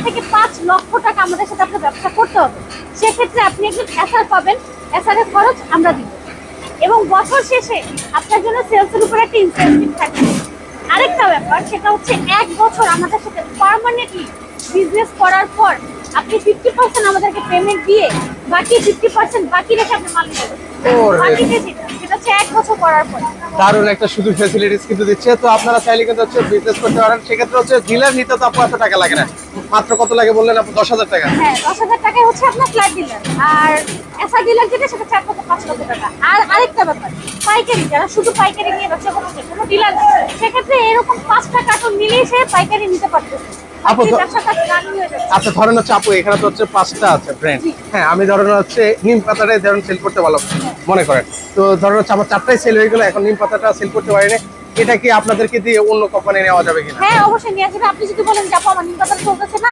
থেকে 5 লক্ষ টাকা আমাদের সাথে আপনার ব্যবসা করতে হবে, সেক্ষেত্রে আপনি একজন এসআর পাবেন। এসআর এর খরচ আমরা দিব এবং বছর শেষে আপনার জন্য সেলসের উপর একটা ইনসেন্টিভ থাকবে। আরেকটা ব্যাপার, সেটা হচ্ছে 1 বছর আমাদের সাথে পার্মানেন্টলি বিজনেস করার পর আপনি 50% আমাদেরকে পেমেন্ট দিয়ে বাকি 50% বাকি রেখে আপনি মাল নিতে পারবেন। বাকিতে যেটা হচ্ছে 1 বছর করার পর। দারুণ একটা সুযোগ ফ্যাসিলিটিস কিন্তু দিচ্ছে। তো আপনারা চাইলে কিন্তু হচ্ছে বিজনেস করতে পারেন। সেক্ষেত্রে হচ্ছে ডিলার নিতে তো আপু এত টাকা লাগে না, মাত্র কত লাগে বললেন আপু? 10,000 টাকা। হ্যাঁ, 10,000 টাকায় হচ্ছে আপনার ফ্ল্যাট ডিলার, আর এসআর ডিলার যেটা সেটা 4 থেকে 5 লক্ষ টাকা। আর আরেকটা ব্যাপার, পাইকারি, যারা শুধু পাইকারি নিয়ে ব্যবসা করছে, কোনো ডিলার না, সেক্ষেত্রে এরকম 5টা কার্টুন নিলেই সে পাইকারি নিতে পারতেছে। আপু ব্যবসাটা রানিং হয়ে যাচ্ছে। আচ্ছা ধরেন হচ্ছে আপু এখানে তো হচ্ছে 5টা আছে ব্র্যান্ড। হ্যাঁ, আমি ধরেন হচ্ছে নিম পাতাটাই ধরেন সেল করতে পারলাম মনে করেন, তো ধরেন হচ্ছে আমার 4টাই সেল হয়ে গেল, এখন নিম পাতাটা সেল করতে পারিনি, এটা কি আপনাদেরকে দিয়ে অন্য কোম্পানি নেওয়া যাবে কিনা? হ্যাঁ, অবশ্যই নিয়ে যাবে। আপনি যদি বলেন যে আপু আমার নিম পাতা চলতেছে না,